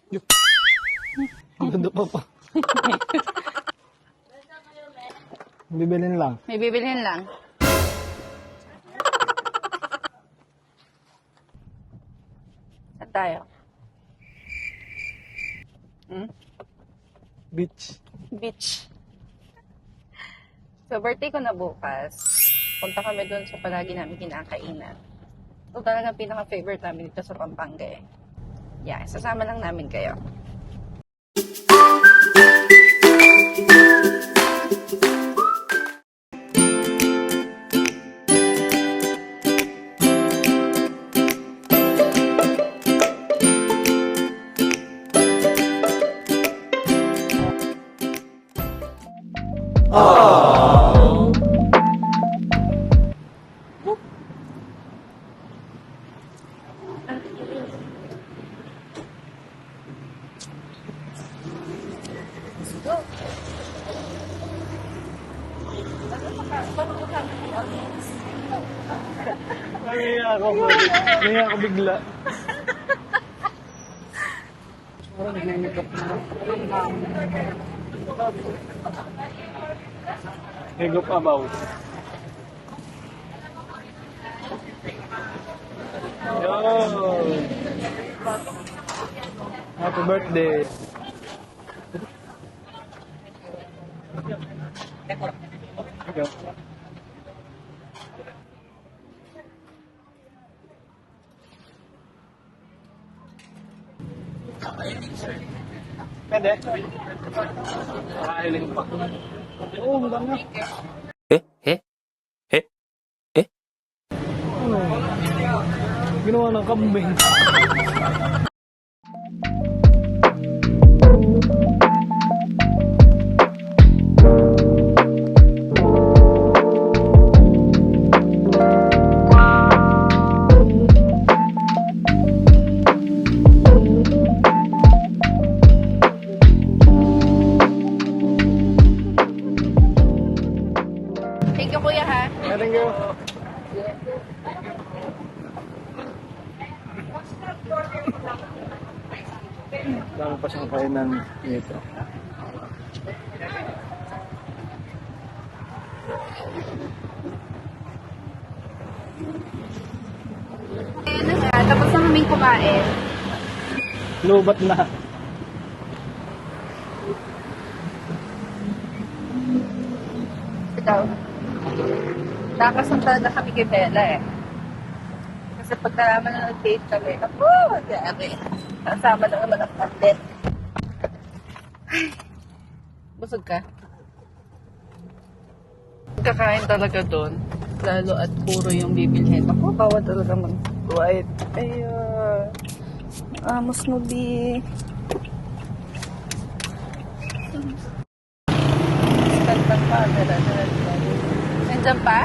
Yup. Ang ganda pa. Bibilin lang. May bibilhin lang. Saan tayo? Beach. Beach. So, birthday ko na bukas. Punta kami doon sa palagi namin kinakainan. Ito talaga pinaka-favorite namin dito sa Pampanga eh. Yeah, sasama lang namin kayo. Naya ako bigla. Parang nag-makeup na. Higop abaw. Yo! Happy birthday! Go. Pwede? Kailing pa. Oo, maganda nga. Ano? Ginawa ng kambing. Thank you, kuya, ha? Thank you. Dami pa siyang kainan dito. Ayan na nga, tapos na kaming kumain. Lubat na. Ikaw, nakasang talaga kami kay Bella eh. Kasi pag nalaman na nag-date kami, grabe. Kasama na naman ang content. Ay, busog ka? Kakain talaga doon. Lalo at puro yung bibilhin. Ako, bawal talaga mag-white. Ayun. Amos mo, B. Stand pa. Nandiyan pa?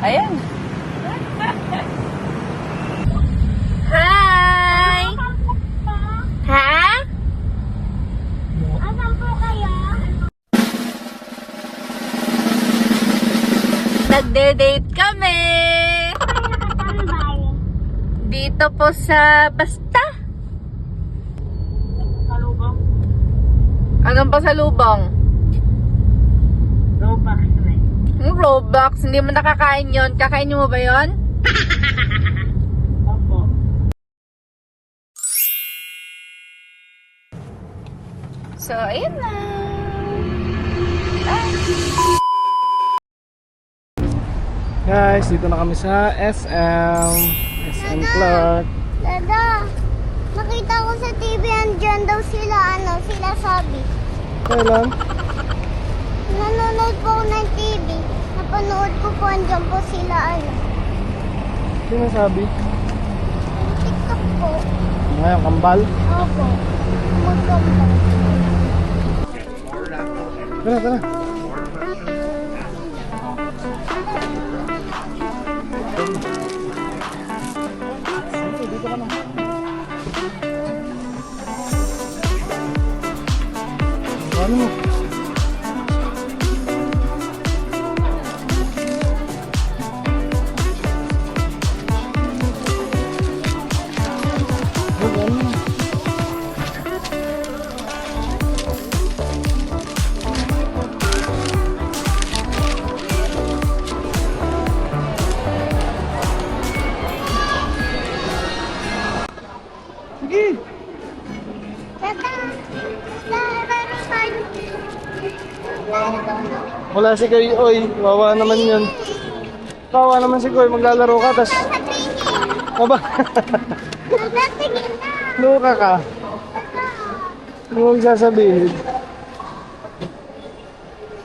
Ayan. Hi! Ha? Asan po kayo? Nagde-date kami! Kayo nakatambay. Dito po sa Basta. Kalubong. Anong pasalubong? Robux na eh. Yung Roblox, hindi mo nakakain yon. Kakainin mo ba yon? Opo. So, ayun na. Guys, dito na kami sa SM Clark. Dada, nakita ko sa TV andyan daw sila, sila sabi. Kailan? Nanonood po ako ng TV. Napanood ko po andyan po sila, Sino sabi? Yung TikTok po. Ngayon, kambal. Opo. Magkamba. Tara, tara. Dito ka na. Ano mo? Ano mo? Wala si Koy. Oy, wawa naman yun. Wawa naman si Koy. Maglalaro ka, tas... Aba, Nagtatingin na. luka ka. Ano mo sasabihin?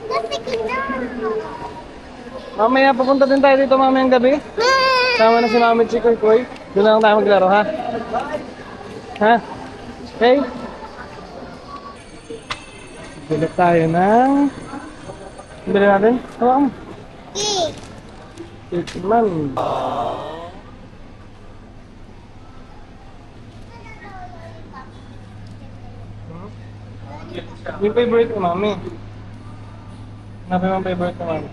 Nagtatingin na. Mamaya, papunta din tayo dito mamayang gabi. Sama na si Mami at si Koy Koy. Doon na lang tayo maglaro, ha? Ha? Okay? Bilat tayo ng... Bili natin? Hawakan mo. Cake. Cake man. Yung favorite ko, Mami. Hanapin mo ang favorite ko, Mami.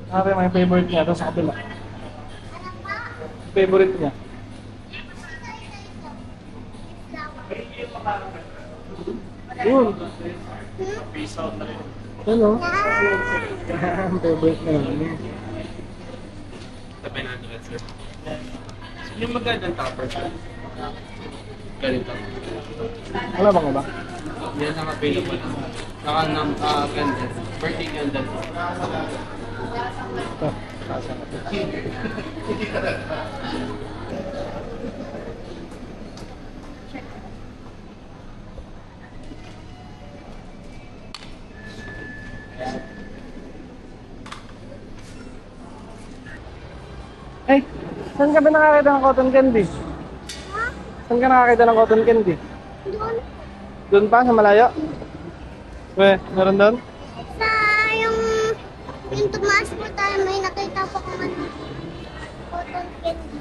Hanapin mo yung favorite niya. Doon sa kabila. Favorite niya. Yun. Ano? Ang favorite na namin. Sabay natin yan, sir. Yung magandang topper, sir. Ganito. Wala bang iba? Yan ang available na. Saka ng candle. Birthday candle. Ito. Hey, saan ka ba nakakita ng cotton candy? Saan ka nakakita ng cotton candy? Doon. Doon pa, sa malayo? Meron doon? Sa yung tumaas po tayo, may nakita po kung ano. Cotton candy.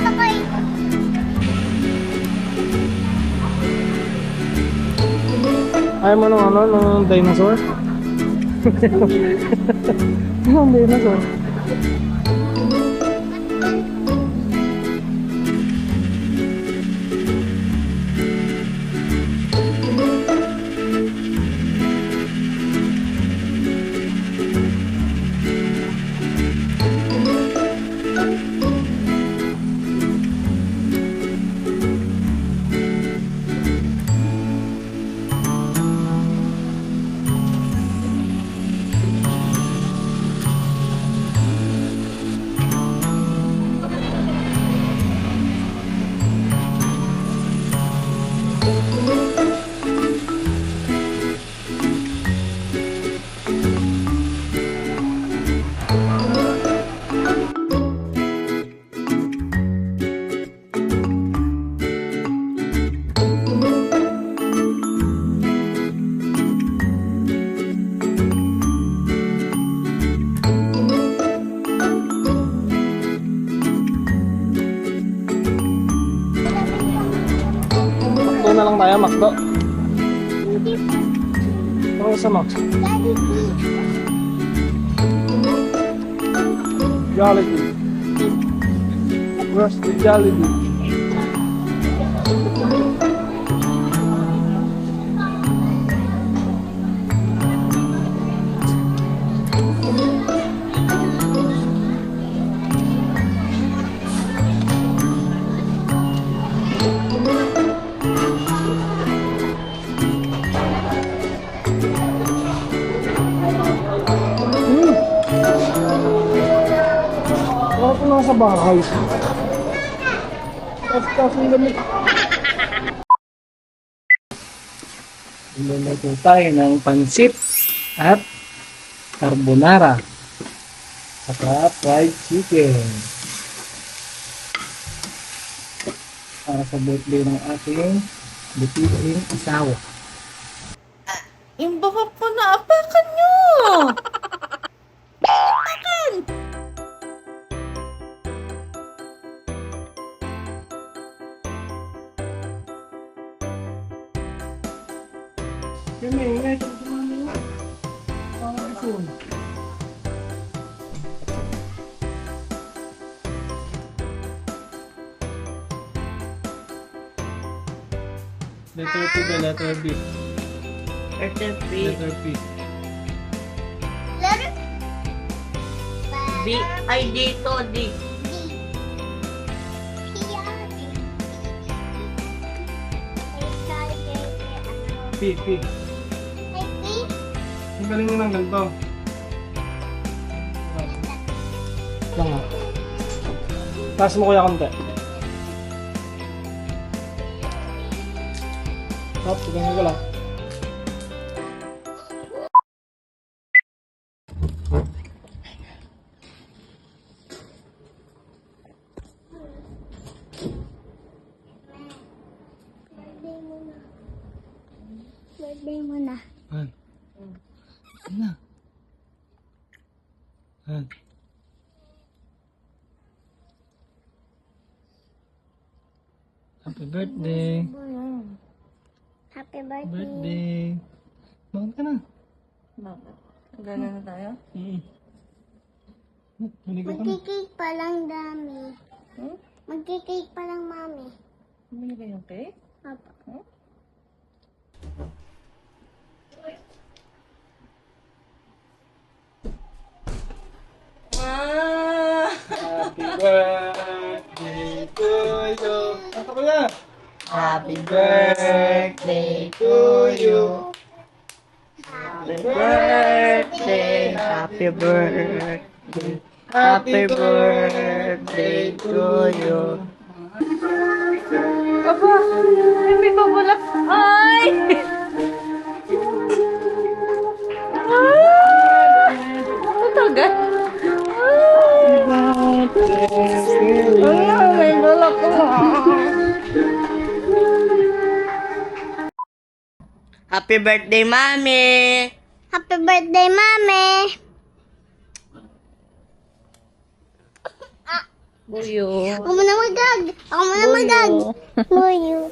Okay. Ayaw mo nung nung dinosaur? Anong dinosaur? Makdo na lang tayo, Makdo. Hindi po. Ano sa Max? Jollibee. Jollibee. Where's the Jollibee? Wala ko nasa bahay. Tapos yung damit. Luluto tayo ng pansit at carbonara. Saka fried chicken. Para sa birthday ng ating butiting asawa. Yung buhok ko na, apakan nyo! Apakan! Kami, ngayon ito naman yun. Ito. Letter P ba? Letter B? Letter P. Letter P. Letter B. Ay, dito. D. D. P, R, D. P, P. Ay, P. Ang galing mo ng ganito. Lang nga. Taas mo kuya konti. Hop, ganyan ko lang. Birthday mo na. Han. Ano? Han. Happy birthday. Happy birthday. Birthday. Bakit ka na? Bakit? Gano'n na tayo? Maligo ka na. Magkikake pa lang, dami. Hmm? Magkikake pa lang, mami. Bumili kayong cake? Papa. Ah! Happy birthday to you. Ano ka na? Happy birthday to you. Happy birthday. Happy birthday. Happy birthday to you. Aba, may babulak. Ay! Ano talaga? May bulak ko. Happy birthday, Mami! Happy birthday, mami. Buyo. Ako muna magdag. Ako muna magdag. Buyo.